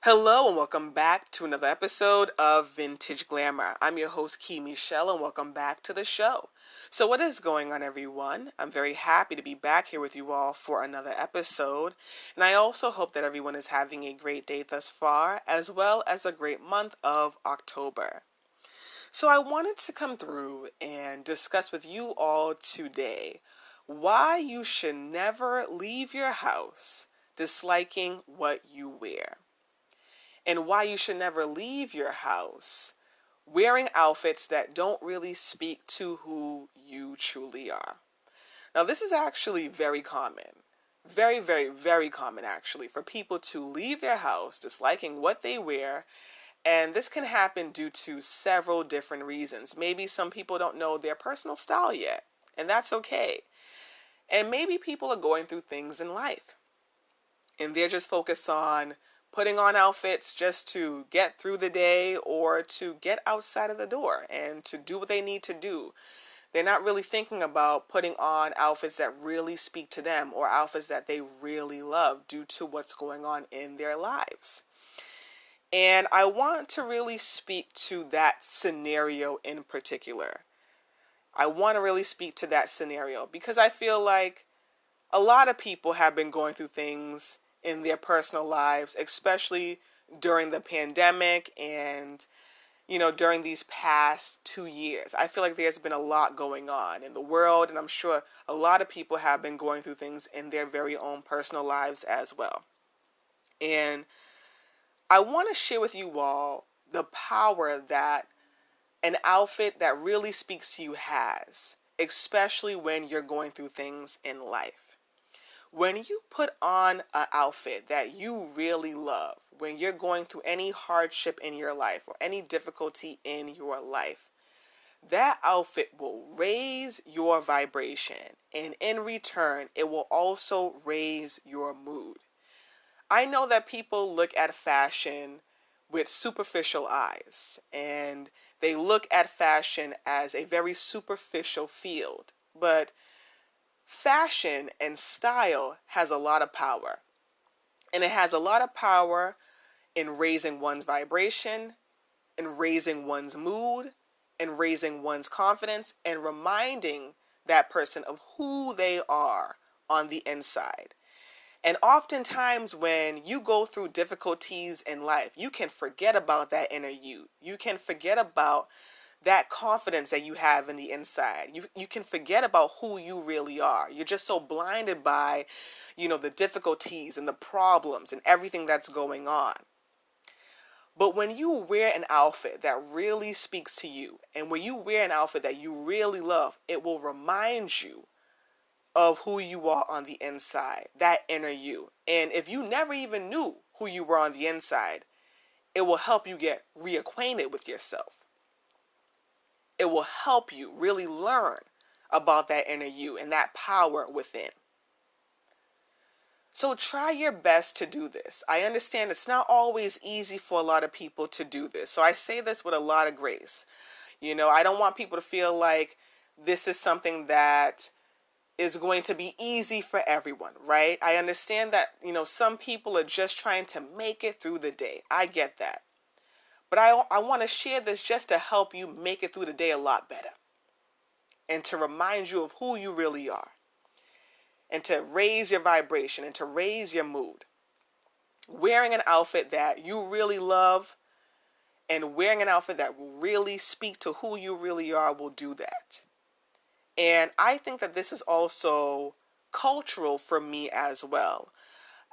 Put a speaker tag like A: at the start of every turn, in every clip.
A: Hello and welcome back to another episode of Vintage Glamour. I'm your host Key Michel and welcome back to the show. So what is going on, everyone? I'm very happy to be back here with you all for another episode, and I also hope that everyone is having a great day thus far, as well as a great month of October. So I wanted to come through and discuss with you all today why you should never leave your house disliking what you wear, and why you should never leave your house wearing outfits that don't really speak to who you truly are. Now, this is actually very common. Very, very, very common, actually, for people to leave their house disliking what they wear. And this can happen due to several different reasons. Maybe some people don't know their personal style yet, and that's okay. And maybe people are going through things in life, and they're just focused on putting on outfits just to get through the day or to get outside of the door and to do what they need to do. They're not really thinking about putting on outfits that really speak to them or outfits that they really love due to what's going on in their lives. And I want to really speak to that scenario in particular. I want to really speak to that scenario because I feel like a lot of people have been going through things in their personal lives, especially during the pandemic and, during these past 2 years. I feel like there's been a lot going on in the world, and I'm sure a lot of people have been going through things in their very own personal lives as well. And I want to share with you all the power that an outfit that really speaks to you has, especially when you're going through things in life. When you put on an outfit that you really love, when you're going through any hardship in your life or any difficulty in your life, that outfit will raise your vibration, and in return, it will also raise your mood. I know that people look at fashion with superficial eyes, and they look at fashion as a very superficial field, but fashion and style has a lot of power. And it has a lot of power in raising one's vibration, in raising one's mood, in raising one's confidence, and reminding that person of who they are on the inside. And oftentimes when you go through difficulties in life, you can forget about that inner you. You can forget about that confidence that you have in the inside. You can forget about who you really are. You're just so blinded by, the difficulties and the problems and everything that's going on. But when you wear an outfit that really speaks to you, and when you wear an outfit that you really love, it will remind you of who you are on the inside, that inner you. And if you never even knew who you were on the inside, it will help you get reacquainted with yourself. It will help you really learn about that inner you and that power within. So try your best to do this. I understand it's not always easy for a lot of people to do this. So I say this with a lot of grace. I don't want people to feel like this is something that is going to be easy for everyone, right? I understand that, some people are just trying to make it through the day. I get that. But I want to share this just to help you make it through the day a lot better. And to remind you of who you really are. And to raise your vibration and to raise your mood. Wearing an outfit that you really love and wearing an outfit that will really speak to who you really are will do that. And I think that this is also cultural for me as well.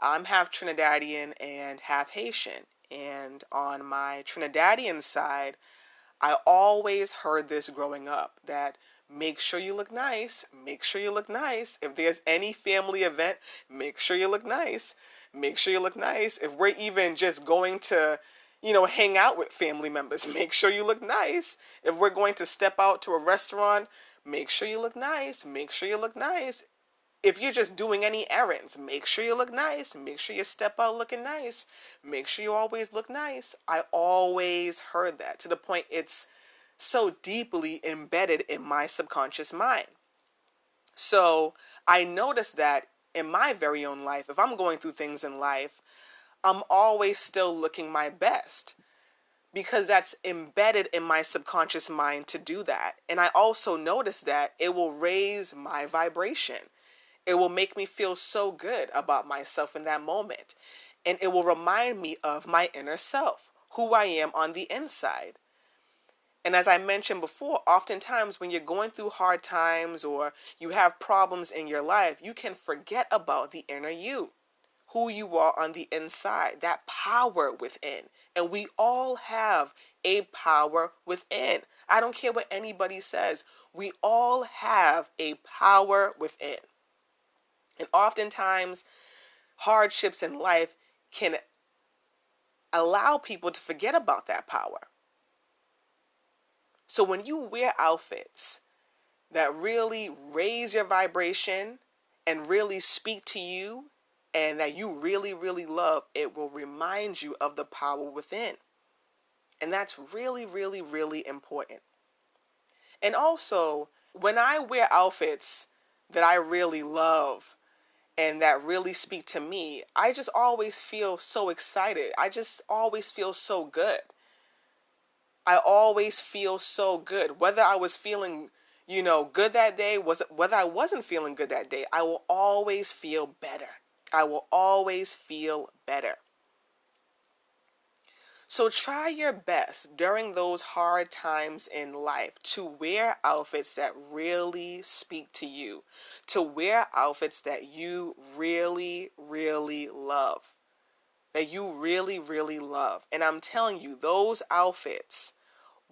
A: I'm half Trinidadian and half Haitian. And on my Trinidadian side, I always heard this growing up, that make sure you look nice, make sure you look nice. If there's any family event, make sure you look nice, make sure you look nice. If we're even just going to, hang out with family members, make sure you look nice. If we're going to step out to a restaurant, make sure you look nice, make sure you look nice. If you're just doing any errands, make sure you look nice. Make sure you step out looking nice. Make sure you always look nice. I always heard that to the point it's so deeply embedded in my subconscious mind. So I noticed that in my very own life, if I'm going through things in life, I'm always still looking my best, because that's embedded in my subconscious mind to do that. And I also notice that it will raise my vibration. It will make me feel so good about myself in that moment. And it will remind me of my inner self, who I am on the inside. And as I mentioned before, oftentimes when you're going through hard times or you have problems in your life, you can forget about the inner you, who you are on the inside, that power within. And we all have a power within. I don't care what anybody says. We all have a power within. And oftentimes, hardships in life can allow people to forget about that power. So when you wear outfits that really raise your vibration and really speak to you and that you really, really love, it will remind you of the power within. And that's really, really, really important. And also, when I wear outfits that I really love and that really speak to me, I just always feel so excited. I just always feel so good. I always feel so good. Whether I was feeling, good that day, whether I wasn't feeling good that day, I will always feel better. I will always feel better. So try your best during those hard times in life to wear outfits that really speak to you, to wear outfits that you really, really love, that you really, really love. And I'm telling you, those outfits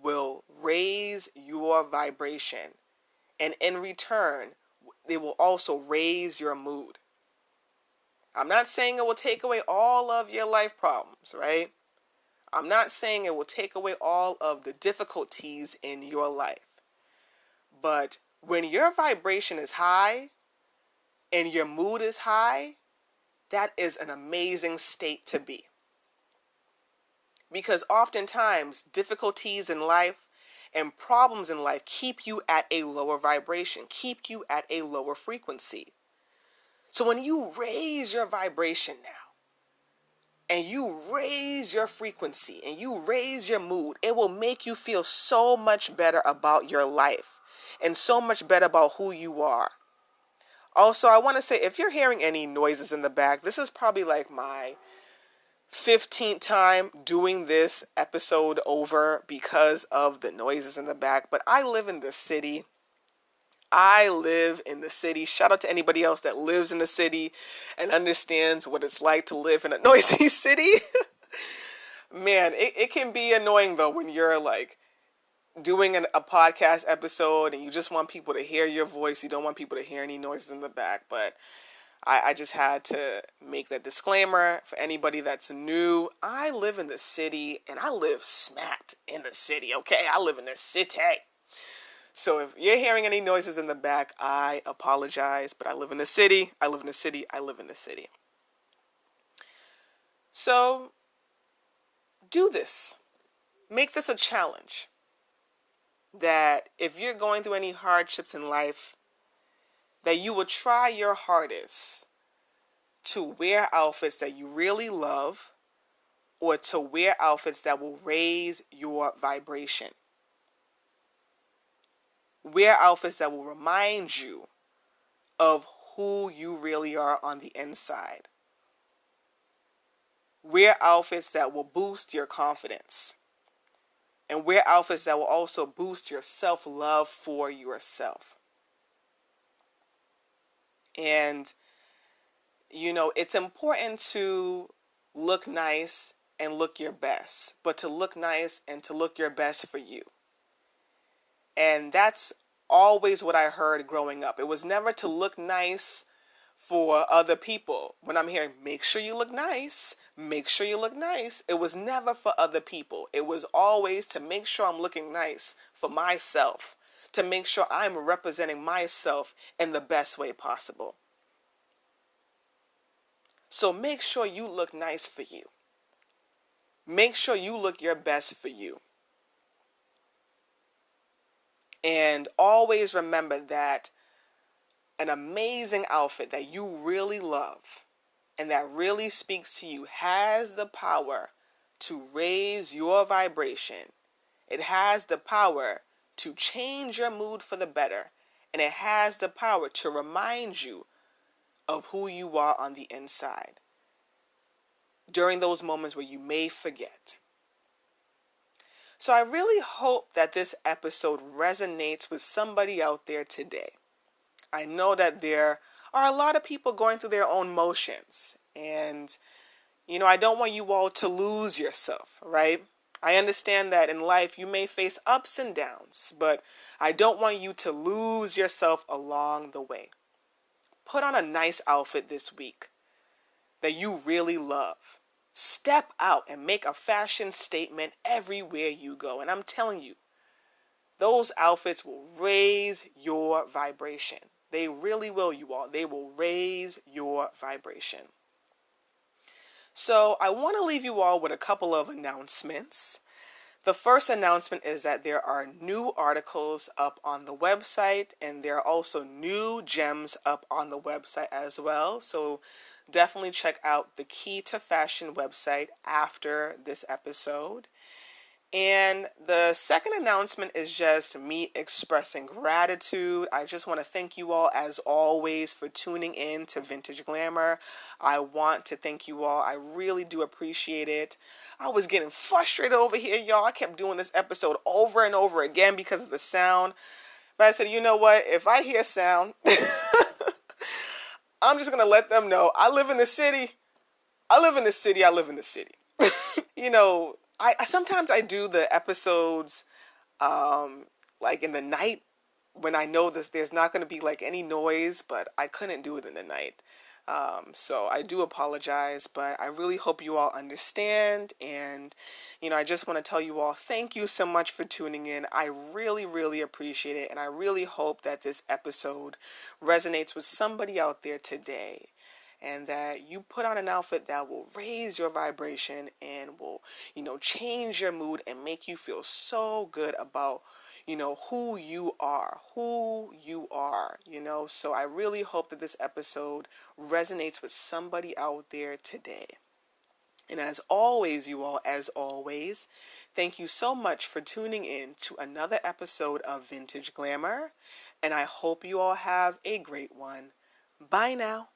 A: will raise your vibration. And in return, they will also raise your mood. I'm not saying it will take away all of your life problems, right? I'm not saying it will take away all of the difficulties in your life. But when your vibration is high and your mood is high, that is an amazing state to be. Because oftentimes, difficulties in life and problems in life keep you at a lower vibration, keep you at a lower frequency. So when you raise your vibration now, and you raise your frequency and you raise your mood, it will make you feel so much better about your life and so much better about who you are. Also, I want to say, if you're hearing any noises in the back, this is probably like my 15th time doing this episode over because of the noises in the back. But I live in the city. Shout out to anybody else that lives in the city and understands what it's like to live in a noisy city. Man, it can be annoying though when you're like doing a podcast episode and you just want people to hear your voice. You don't want people to hear any noises in the back. But I just had to make that disclaimer for anybody that's new. I live in the city and I live smacked in the city, okay? I live in the city. So if you're hearing any noises in the back, I apologize, but I live in the city. I live in the city. I live in the city. So do this. Make this a challenge. That if you're going through any hardships in life, that you will try your hardest to wear outfits that you really love or to wear outfits that will raise your vibration. Wear outfits that will remind you of who you really are on the inside. Wear outfits that will boost your confidence. And wear outfits that will also boost your self-love for yourself. And, it's important to look nice and look your best, but to look nice and to look your best for you. And that's always what I heard growing up. It was never to look nice for other people. When I'm hearing, make sure you look nice, make sure you look nice, it was never for other people. It was always to make sure I'm looking nice for myself, to make sure I'm representing myself in the best way possible. So make sure you look nice for you. Make sure you look your best for you. And always remember that an amazing outfit that you really love and that really speaks to you has the power to raise your vibration. It has the power to change your mood for the better. And it has the power to remind you of who you are on the inside during those moments where you may forget. So I really hope that this episode resonates with somebody out there today. I know that there are a lot of people going through their own motions. And, I don't want you all to lose yourself, right? I understand that in life you may face ups and downs, but I don't want you to lose yourself along the way. Put on a nice outfit this week that you really love. Step out and make a fashion statement everywhere you go. And I'm telling you, those outfits will raise your vibration. They really will, you all. They will raise your vibration. So I want to leave you all with a couple of announcements. The first announcement is that there are new articles up on the website, and there are also new gems up on the website as well. So definitely check out the Key to Fashion website after this episode. And the second announcement is just me expressing gratitude. I just want to thank you all, as always, for tuning in to Vintage Glamour. I want to thank you all. I really do appreciate it. I was getting frustrated over here, y'all. I kept doing this episode over and over again because of the sound. But I said, you know what? If I hear sound, I'm just going to let them know. I live in the city. I live in the city. I live in the city. I sometimes I do the episodes like in the night when I know that there's not going to be like any noise, but I couldn't do it in the night. So I do apologize, but I really hope you all understand. And, I just want to tell you all, thank you so much for tuning in. I really, really appreciate it. And I really hope that this episode resonates with somebody out there today. And that you put on an outfit that will raise your vibration and will, change your mood and make you feel so good about, who you are. So I really hope that this episode resonates with somebody out there today. And as always, you all, thank you so much for tuning in to another episode of Vintage Glamour. And I hope you all have a great one. Bye now.